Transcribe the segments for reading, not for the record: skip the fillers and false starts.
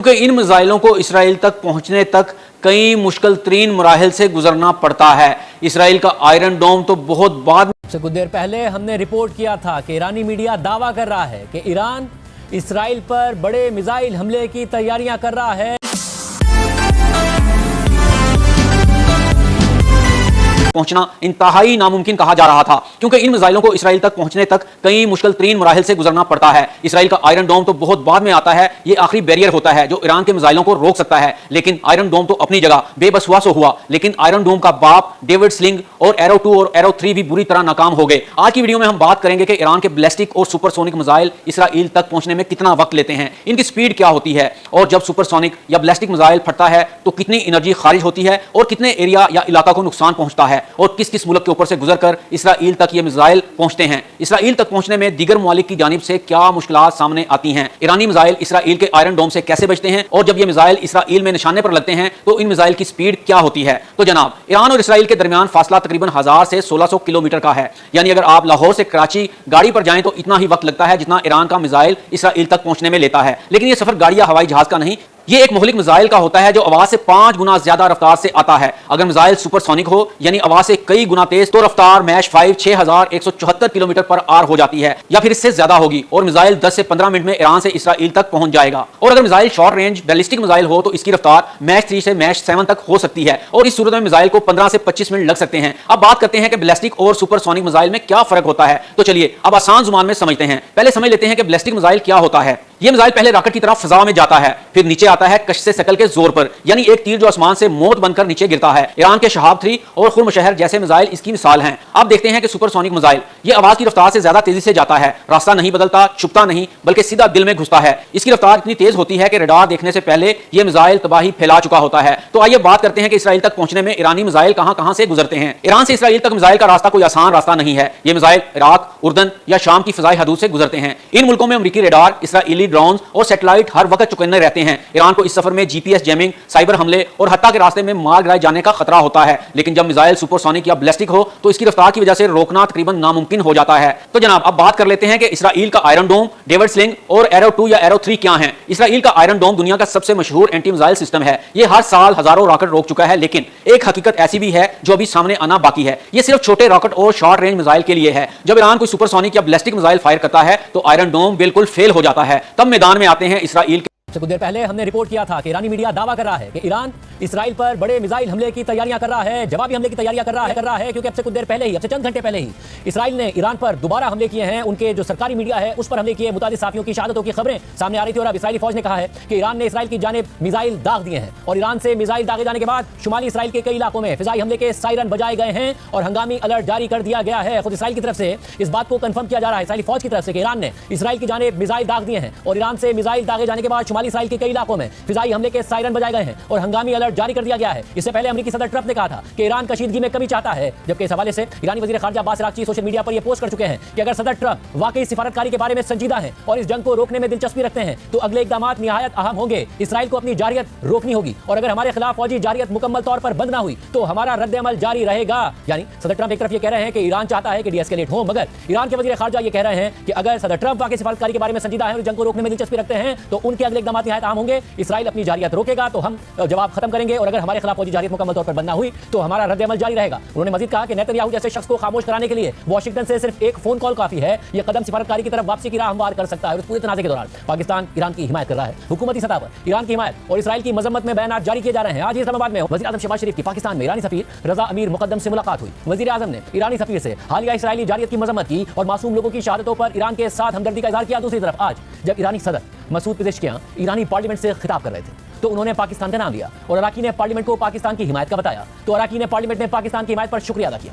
क्योंकि इन मिसाइलों को इसराइल तक पहुंचने तक कई मुश्किल तरीन मराहिल से गुजरना पड़ता है। इसराइल का आयरन डोम तो बहुत बाद से कुछ देर पहले हमने रिपोर्ट किया था कि ईरानी मीडिया दावा कर रहा है कि ईरान इसराइल पर बड़े मिसाइल हमले की तैयारियां कर रहा है। पहुंचना इंतहाई नामुमकिन कहा जा रहा था, क्योंकि इन मिसाइलों को इसराइल तक पहुंचने तक कई मुश्किल तरीन मराहिल से गुजरना पड़ता है। इसराइल का आयरन डोम तो बहुत बाद में आता है, ये आखिरी बैरियर होता है जो ईरान के मिसाइलों को रोक सकता है। लेकिन आयरन डोम तो अपनी जगह बेबस हुआ सो हुआ, लेकिन आयरन डोम का बाप डेविड स्लिंग और एरो 2 और एरो 3 भी बुरी तरह नाकाम हो गए। आज की वीडियो में हम बात करेंगे कि ईरान के बैलिस्टिक और सुपरसोनिक मिसाइल इसराइल तक पहुंचने में कितना वक्त लेते हैं, इनकी स्पीड क्या होती है, और जब सुपरसोनिक या बैलिस्टिक मिसाइल फटता है तो कितनी एनर्जी खारिज होती है और कितने एरिया या इलाका को नुकसान पहुंचता है, और किस किस मुल्क के ऊपर से गुजरकर इसराइल तक ये मिसाइल पहुंचते हैं। इसराइल तक पहुंचने में दीगर ममालिक की जानिब से क्या मुश्किलात सामने आती हैं, ईरानी मिसाइल इसराइल के आयरन डोम से कैसे बचते हैं, और जब ये मिसाइल इसराइल में निशाने पर लगते हैं तो इन मिसाइल की स्पीड क्या होती है। तो जनाब, ईरान और इसराइल के दरमियान फासला तकरीबन 1000 से 1600 किलोमीटर का है। यानी अगर आप लाहौर से कराची गाड़ी पर जाएं तो इतना ही वक्त लगता है जितना ईरान का मिसाइल इसराइल तक पहुंचने में लेता है। लेकिन यह सफर गाड़ी या हवाई जहाज का नहीं, ये एक मोहलिक मिसाइल का होता है जो आवाज से 5 गुना ज्यादा रफ्तार से आता है। अगर मिसाइल सुपरसोनिक हो यानी आवाज से कई गुना तेज, तो रफ्तार मैश 5 6174 किलोमीटर पर आर हो जाती है, या फिर इससे ज्यादा होगी, और मिसाइल 10 से 15 मिनट में ईरान से इसराइल तक पहुंच जाएगा। और अगर missile short range ballistic missile हो तो इसकी रफ्तार मैश 3 से मैश 7 तक हो सकती है, और इस सूरत में मिसाइल को 15 से 25 मिनट लग सकते हैं। अब बात करते हैं कि बैलिस्टिक और सुपरसोनिक मिसाइल में क्या फर्क होता है। तो चलिए अब आसान जुबान में समझते हैं। पहले समझ लेते हैं कि बैलिस्टिक मिसाइल क्या होता है। यह मिसाइल पहले रॉकेट की तरह फिजा में जाता है, फिर नीचे आता है कश से शकल के जोर पर, यानी एक तीर जो आसमान से मौत बनकर नीचे गिरता है। ईरान के शहाब 3 और खुर्मशहर जैसे मिसाइल इसकी मिसाल हैं। अब देखते हैं कि सुपरसोनिक मिसाइल यह आवाज की रफ्तार से ज्यादा तेजी से जाता है, रास्ता नहीं बदलता, छुपता नहीं, बल्कि सीधा दिल में घुसता है। इसकी रफ्तार इतनी तेज होती है कि रडार देखने से पहले यह मिसाइल तबाही फैला चुका होता है। तो आइए बात करते हैं कि इसराइल तक पहुंचने में ईरानी मिसाइल कहां से गुजरते हैं। ईरान से इसराइल तक मिसाइल का रास्ता कोई आसान रास्ता नहीं है। यह मिसाइल इराक, उर्दन या शाम की फिजाई हदूद से गुजरते हैं। इन मुल्कों में अमरीकी रडार, इसराइली ड्रोन और सैटेलाइट हर वक्त चौकन्ने रहते हैं। ईरान को इस सफर में जीपीएस जैमिंग, साइबर हमले और हत्या के रास्ते में मार गिराए जाने का खतरा होता है। लेकिन जब मिसाइल सुपरसोनिक या बैलिस्टिक हो तो इसकी रफ्तार की वजह से रोकना तकरीबन नामुमकिन हो जाता है। तो जनाब, अब बात कर लेते हैं कि इसराइल का आयरन डोम, डेविड स्लिंग और एरो 2 या एरो 3 क्या है। इसराइल का आयरन डोम दुनिया का सबसे मशहूर एंटी मिसाइल सिस्टम है। यह हर साल हजारों रॉकेट रोक चुका है, लेकिन एक हकीकत ऐसी भी है जो अभी सामने आना बाकी है। यह सिर्फ छोटे रॉकेट और शॉर्ट रेंज मिसाइल के लिए है। जब ईरान कोई सुपरसोनिक या बैलिस्टिक मिसाइल फायर करता है तो आयरन डोम बिल्कुल फेल हो जाता है। तब मैदान में आते हैं इसराइल। कुछ देर पहले हमने रिपोर्ट किया था कि ईरानी मीडिया दावा कर रहा है कि ईरान इसराइल पर बड़े मिसाइल हमले की तैयारियां कर रहा है, जवाबी हमले की तैयारियां कर रहा है, क्योंकि अब से कुछ देर पहले ही, अब से चंद घंटे पहले ही इसराइल ने ईरान पर दोबारा हमले किए हैं। उनके जो सरकारी मीडिया है उस पर हमले किए, मुतादिद साफियों की शहादतों की खबरें सामने आ रही थी, और अब इसराइली फौज ने कहा है कि ईरान ने इसराइल की जानिब मिसाइल दाग दिए हैं। और ईरान से मिसाइल दागे जाने के बाद शुमाली इसराइल के कई इलाकों में फिजाई हमले के सायरन बजाए गए हैं और हंगामी अलर्ट जारी कर दिया गया है। खुद इसराइल की तरफ से इस बात को कंफर्म किया जा रहा है, इसराइली फौज की तरफ से, कि ईरान ने इसराइल की जानिब मिसाइल दाग दिए हैं, और ईरान से मिसाइल दागे जाने के बाद शुमाली इसराइल के कई इलाकों में फिजाई हमले के सायरन बजाए गए हैं और हंगामी अलर्ट जारी कर दिया गया है। इससे पहले अमेरिकी सदर ट्रंप ने कहा था कि ईरान कशीदगी में कमी चाहता है, जबकि इस हवाले से ईरानी वजीर खारजा अब्बास अरागची सोशल मीडिया पर यह पोस्ट कर चुके हैं कि अगर सदर ट्रंप वाकई सिफारतकारी के बारे में संजीदा हैं और इस जंग को रोकने में दिलचस्पी रखते हैं तो अगले इकदाम निहायत अहम होंगे। इसराइल को अपनी जारियत रोकनी होगी, और अगर हमारे खिलाफ फौजी जारियत मुकम्मल तौर पर बंद ना हुई तो हमारा रद्द-ए-अमल जारी रहेगा। यानी सदर ट्रंप एक तरफ ये कह रहे हैं कि ईरान चाहता है कि डीएस्केलेट हो, मगर ईरान के वजीर खारजा ये कह रहे हैं कि अगर सदर ट्रंप वाकई सिफारतकारी के बारे में संजीदा है और जंग को रोकने में दिलचस्पी रखते हैं तो उनके अगले इकदाम निहायत अहम होंगे। इसराइल अपनी जारियत रोकेगा तो हम जवाब खत्म करेंगे, और अगर हमारे खिलाफ फौजी जारियत मुकम्मल तौर पर बंद ना हुई तो हमारा रद्द-ए-अमल जारी रहेगा। उन्होंने मजीद कहा कि नेतन्याहू जैसे शख्स को खामोश कराने के लिए वाशिंगटन से सिर्फ एक फोन कॉल काफी है। यह कदम सिफारतकारी की तरफ वापसी की राह हमवार कर सकता है। और इस पूरे तनाज़े के दौरान पाकिस्तान ईरान की हिमायत कर रहा है। हुकूमती सतह पर ईरान की हिमायत और इसराइल की मजम्मत में बयान जारी किए जा रहे हैं। आज इस्लामाबाद में वज़ीर आज़म शहबाज शरीफ की पाकिस्तान में ईरानी सफीर रजा अमीर मुकद्दम से मुलाकात हुई। वज़ीर आज़म ने ईरानी सफीर से हालिया इसराइली जारियत की मजम्मत की और मासूम लोगों की शहादतों पर ईरान के साथ हमदर्दी का इज़हार किया। दूसरी तरफ आज जब ईरानी सदर मसूद पेज़ेश्कियां ईरानी पार्लियामेंट से खिताब कर रहे थे तो उन्होंने पाकिस्तान का नाम लिया, और अराकी ने पार्लियामेंट को पाकिस्तान की हिमायत का बताया, तो अराकी ने पार्लियामेंट में पाकिस्तान की हिमायत पर शुक्रिया अदा किया।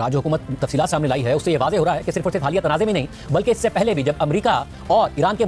आज हुकूमत तफसीलात सामने लाई है उससे यह वाज़ेह हो रहा है कि सिर्फ और सिर्फ हालिया तनाज़े में नहीं, बल्कि इससे पहले भी जब अमेरिका और ईरान के